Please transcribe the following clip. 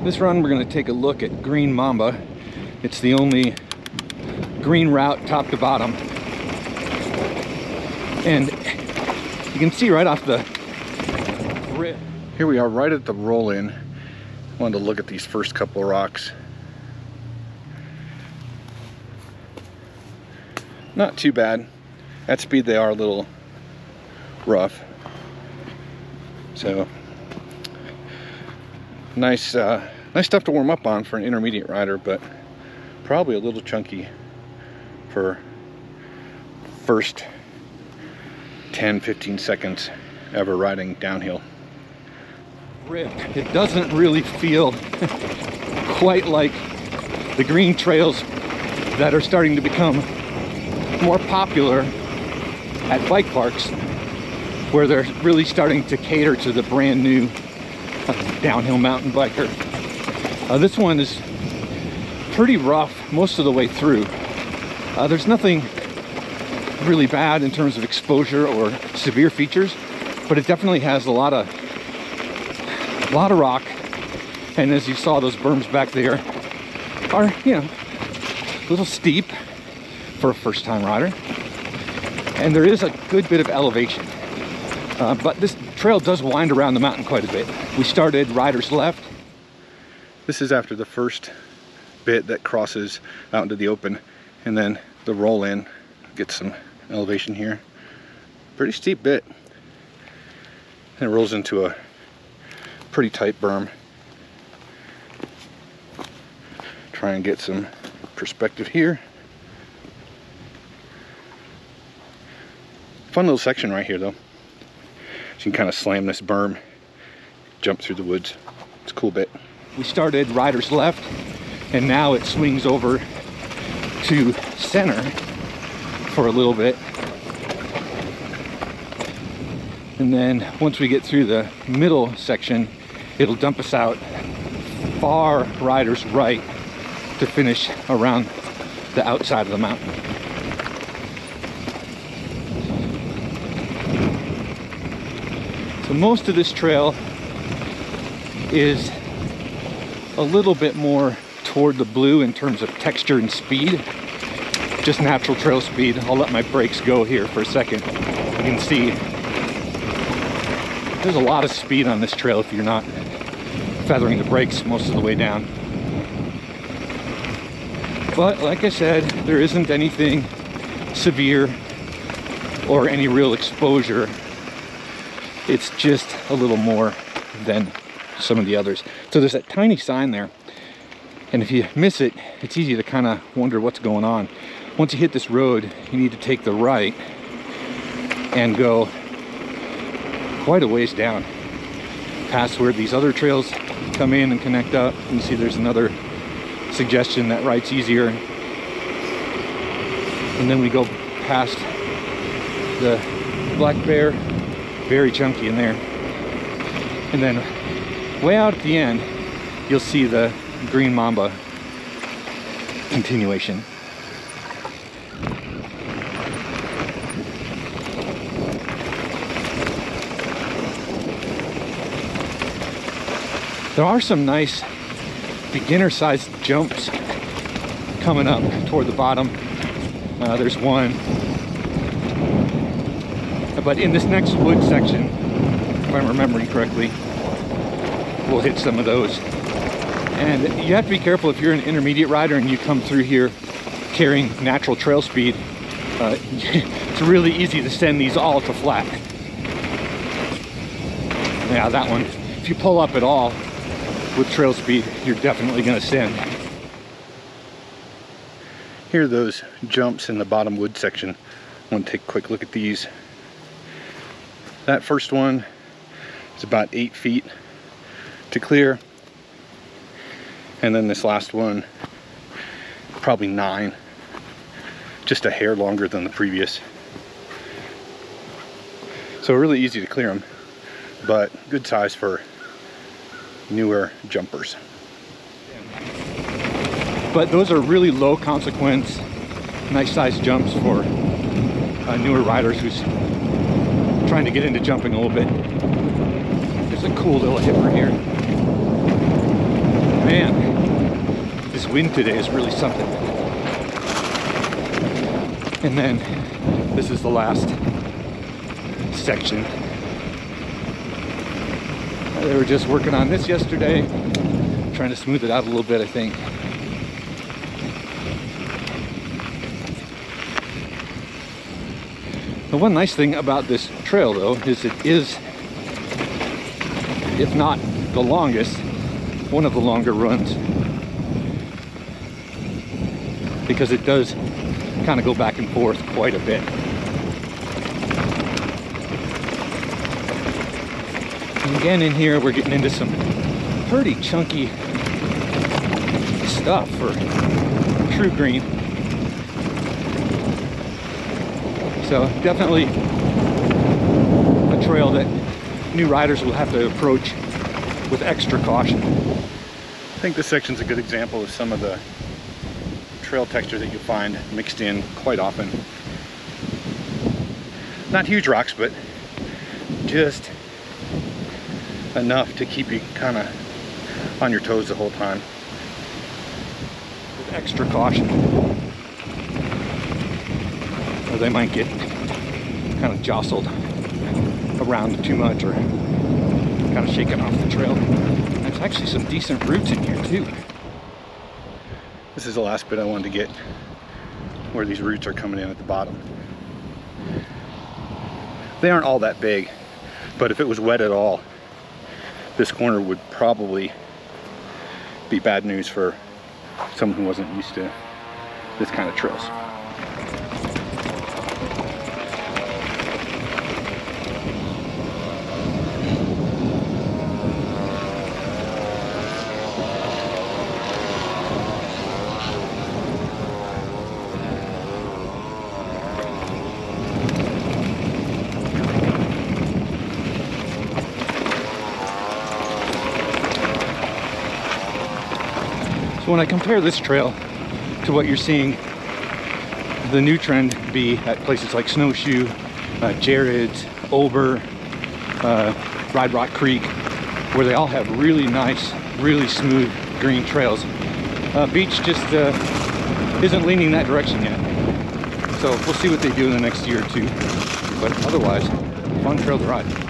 This run we're going to take a look at GreenMamba. It's the only green route top to bottom. And you can see right off the rip. Here we are right at the roll-in. Wanted to look at these first couple of rocks. Not too bad. At speed they are a little rough. So nice stuff to warm up on for an intermediate rider, but probably a little chunky for first 10-15 seconds ever riding downhill. It doesn't really feel quite like the green trails that are starting to become more popular at bike parks, where they're really starting to cater to the brand new downhill mountain biker. This one is pretty rough most of the way through. There's nothing really bad in terms of exposure or severe features, but it definitely has a lot of rock, and as you saw, those berms back there are, you know, a little steep for a first-time rider, and there is a good bit of elevation, but this trail does wind around the mountain quite a bit. We started riders left. This is after the first bit that crosses out into the open, and then the roll in gets some elevation here. Pretty steep bit, and it rolls into a pretty tight berm. Try and get some perspective here. Fun little section right here though. So you can kind of slam this berm, jump through the woods. It's a cool bit. We started riders left, and now it swings over to center for a little bit. And then once we get through the middle section, it'll dump us out far riders right to finish around the outside of the mountain. So most of this trail is a little bit more toward the blue in terms of texture and speed. Just natural trail speed. I'll let my brakes go here for a second. You can see there's a lot of speed on this trail if you're not feathering the brakes most of the way down. But like I said, there isn't anything severe or any real exposure. It's just a little more than some of the others. So there's that tiny sign there, and if you miss it, it's easy to kind of wonder what's going on. Once you hit this road, you need to take the right and go quite a ways down past where these other trails come in and connect up. You can see there's another suggestion that right's easier, and then we go past the Black Bear, very chunky in there, and then way out at the end you'll see the GreenMamba continuation. There are some nice beginner-sized jumps coming up toward the bottom. There's one, but in this next wood section, if I'm remembering correctly, we'll hit some of those. And you have to be careful if you're an intermediate rider and you come through here carrying natural trail speed. It's really easy to send these all to flat. Yeah, that one, if you pull up at all with trail speed, you're definitely going to send. Here are those jumps in the bottom wood section. I want to take a quick look at these. That first one is about 8 feet to clear, and then this last one probably 9, just a hair longer than the previous. So really easy to clear them, but good size for newer jumpers. But those are really low consequence, nice size jumps for newer riders who's trying to get into jumping a little bit. There's a cool little hipper here. man, this wind today is really something. And then this is the last section. They were just working on this yesterday, trying to smooth it out a little bit, I think. The one nice thing about this trail, though, is it is, if not the longest, one of the longer runs, because it does kind of go back and forth quite a bit. And again, in here we're getting into some pretty chunky stuff for true green. So definitely a trail that new riders will have to approach with extra caution. I think this section's a good example of some of the trail texture that you find mixed in quite often. Not huge rocks, but just enough to keep you kind of on your toes the whole time. With extra caution, or they might get kind of jostled around too much or kind of shaken off the trail. There's actually some decent roots in here too. This is the last bit I wanted to get, where these roots are coming in at the bottom. They aren't all that big, but if it was wet at all, this corner would probably be bad news for someone who wasn't used to this kind of trails. So when I compare this trail to what you're seeing the new trend be at places like Snowshoe, Jared's, Ober, Ride Rock Creek, where they all have really nice, really smooth green trails, Beech just isn't leaning that direction yet. So we'll see what they do in the next year or two. But otherwise, fun trail to ride.